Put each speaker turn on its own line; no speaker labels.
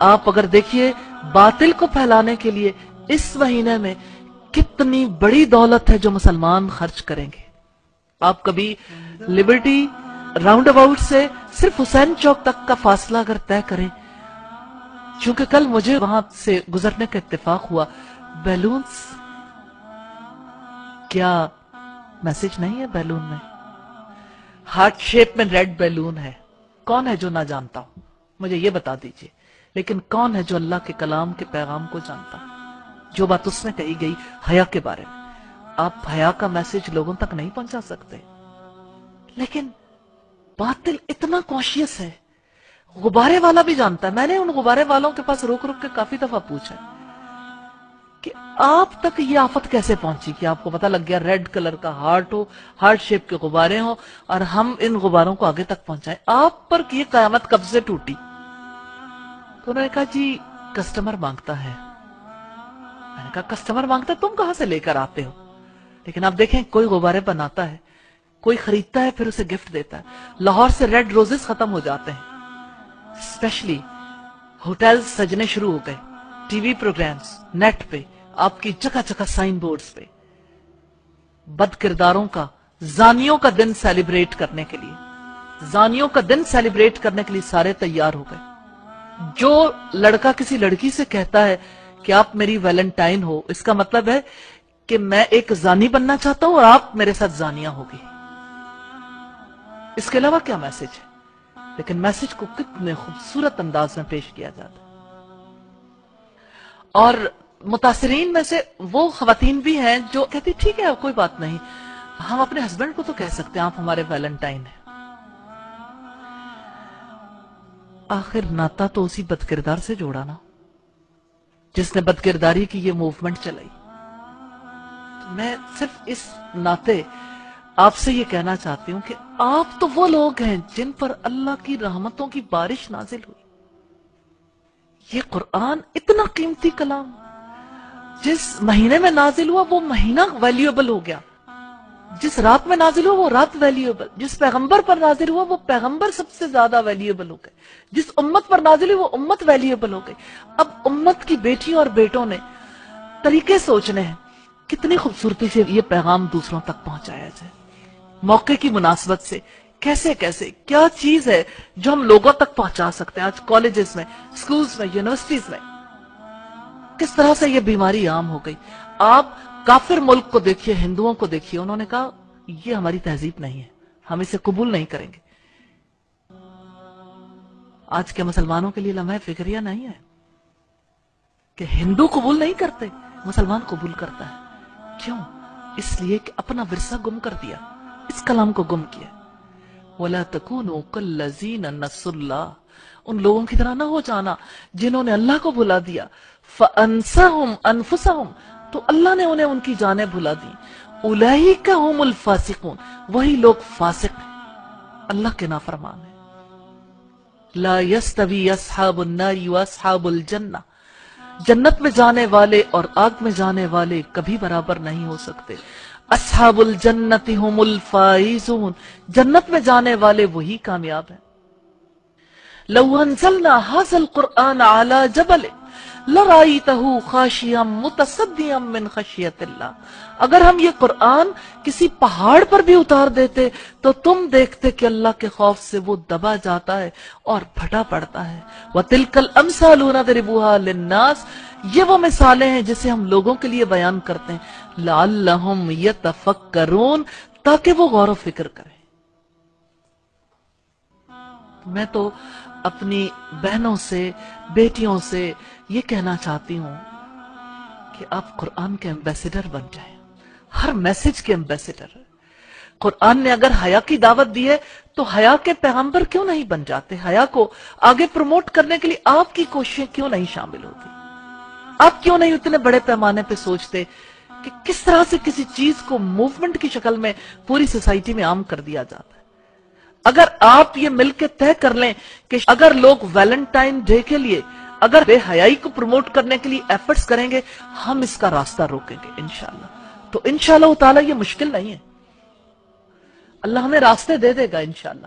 آپ اگر دیکھیے باطل کو پھیلانے کے لیے اس مہینے میں کتنی بڑی دولت ہے جو مسلمان خرچ کریں گے. آپ کبھی لبرٹی راؤنڈ اباؤٹ سے صرف حسین چوک تک کا فاصلہ اگر طے کریں، چونکہ کل مجھے وہاں سے گزرنے کا اتفاق ہوا، بیلونز، کیا میسج نہیں ہے بیلون میں؟ ہارٹ شیپ میں ریڈ بیلون ہے. کون ہے جو نہ جانتا ہو؟ مجھے یہ بتا دیجئے. لیکن کون ہے جو اللہ کے کلام کے پیغام کو جانتا؟ جو بات اس میں کہی گئی حیا کے بارے میں، آپ حیا کا میسج لوگوں تک نہیں پہنچا سکتے. لیکن باطل اتنا کانشیس ہے، غبارے والا بھی جانتا ہے. میں نے ان غبارے والوں کے پاس رک رک کے کافی دفعہ پوچھا کہ آپ تک یہ آفت کیسے پہنچی کہ آپ کو پتہ لگ گیا ریڈ کلر کا ہارٹ ہو، ہارٹ شیپ کے غبارے ہوں، اور ہم ان غباروں کو آگے تک پہنچائیں. آپ پر یہ قیامت کب سے ٹوٹی؟ تو انہوں نے کہا جی کسٹمر مانگتا ہے. میں نے کہا کسٹمر مانگتا ہے، تم کہاں سے لے کر آتے ہو؟ لیکن آپ دیکھیں کوئی غبارے بناتا ہے، کوئی خریدتا ہے، پھر اسے گفٹ دیتا ہے. لاہور سے ریڈ روزز ختم ہو جاتے ہیں، اسپیشلی ہوٹل سجنے شروع ہو گئے، ٹی وی پروگرامز، نیٹ پہ آپ کی جگہ جگہ سائن بورڈز پہ بد کرداروں کا، زانیوں کا دن سیلیبریٹ کرنے کے لیے، زانیوں کا دن سیلیبریٹ کرنے کے لیے سارے تیار ہو گئے. جو لڑکا کسی لڑکی سے کہتا ہے کہ آپ میری ویلنٹائن ہو، اس کا مطلب ہے کہ میں ایک زانی بننا چاہتا ہوں اور آپ میرے ساتھ زانیاں ہوگی. اس کے علاوہ کیا میسج ہے؟ لیکن میسج کو کتنے خوبصورت انداز میں پیش کیا جاتا ہے. اور متاثرین میں سے وہ خواتین بھی ہیں جو کہتی ٹھیک ہے کوئی بات نہیں، ہم اپنے ہسبینڈ کو تو کہہ سکتے ہیں آپ ہمارے ویلنٹائن ہیں. آخر ناتا تو اسی بدکردار سے جوڑا نا جس نے بدکرداری کی یہ موومنٹ چلائی. میں صرف اس ناطے آپ سے یہ کہنا چاہتی ہوں کہ آپ تو وہ لوگ ہیں جن پر اللہ کی رحمتوں کی بارش نازل ہوئی. یہ قرآن اتنا قیمتی کلام جس مہینے میں نازل ہوا وہ مہینہ ویلیوبل ہو گیا، جس رات میں نازل ہوا وہ رات ویلیوبل، جس پیغمبر پر نازل ہوا وہ پیغمبر سب سے زیادہ ویلیوبل ہو گئے، جس امت پر نازل ہوئی وہ امت ویلیوبل ہو گئی. اب امت کی بیٹیوں اور بیٹوں نے طریقے سوچنے ہیں کتنی خوبصورتی سے یہ پیغام دوسروں تک پہنچایا جائے، موقع کی مناسبت سے کیسے کیسے کیا چیز ہے جو ہم لوگوں تک پہنچا سکتے ہیں. آج کالجز میں، سکولز میں، یونیورسٹیز میں کس طرح سے یہ بیماری عام ہو گئی. آپ کافر ملک کو دیکھیے، ہندوؤں کو دیکھیے، انہوں نے کہا یہ ہماری تہذیب نہیں ہے، ہم اسے قبول نہیں کریں گے. آج کے مسلمانوں کے لیے لمحہ فکریہ نہیں ہے کہ ہندو قبول نہیں کرتے، مسلمان قبول کرتا ہے. کیوں؟ اس لیے کہ اپنا ورثہ گم کر دیا، اس کلام کو گم کیا. وَلَا تَكُونُوا كَالَّذِينَ نَسُوا اللَّهَ، ان لوگوں کی طرح نہ ہو جانا جنہوں نے اللہ کو بھلا دیا. فَأَنسَهُمْ أَنفُسَهُمْ، تو اللہ نے انہیں ان کی جانیں بھلا دی. أُولَئِكَ هُمُ الْفَاسِقُونَ، وہی لوگ فاسق ہیں، اللہ کے نافرمان ہیں. لَا يَسْتَوِي أَصْحَابُ النَّارِ وَأَصْحَابُ الْجَنَّةِ، جنت میں جانے والے اور آگ میں جانے والے کبھی برابر نہیں ہو سکتے. اصحاب الجنت هم الفائزون، جنت میں جانے والے وہی کامیاب ہیں. لو انزلنا هذا القرآن على جبل لرأيته خاشعا متصدعا من خشیت اللہ، اگر ہم یہ قرآن کسی پہاڑ پر بھی اتار دیتے تو تم دیکھتے کہ اللہ کے خوف سے وہ دبا جاتا ہے اور پھٹا پڑتا ہے. وَتِلْكَ الْأَمْثَالُ نَضْرِبُهَا لِلنَّاسِ، یہ وہ مثالیں ہیں جسے ہم لوگوں کے لیے بیان کرتے ہیں. لَعَلَّهُمْ يَتَفَكَّرُونَ، تاکہ وہ غور و فکر کریں. میں تو اپنی بہنوں سے، بیٹیوں سے یہ کہنا چاہتی ہوں کہ آپ قرآن کے ایمبیسیڈر بن جائیں، ہر میسج کے ایمبیسیڈر. قرآن نے اگر حیا کی دعوت دی ہے تو حیا کے پیغمبر کیوں نہیں بن جاتے؟ حیا کو آگے پروموٹ کرنے کے لیے آپ کی کوششیں کیوں نہیں شامل ہوتی؟ آپ کیوں نہیں اتنے بڑے پیمانے پہ سوچتے کہ کس طرح سے کسی چیز کو موومنٹ کی شکل میں پوری سوسائٹی میں عام کر دیا جاتا ہے؟ اگر آپ یہ مل کے طے کر لیں کہ اگر لوگ ویلنٹائن ڈے کے لیے اگر بے حیائی کو پروموٹ کرنے کے لیے ایفرٹس کریں گے، ہم اس کا راستہ روکیں گے انشاءاللہ. تو انشاءاللہ تعالی یہ مشکل نہیں ہے، اللہ ہمیں راستے دے دے گا انشاءاللہ.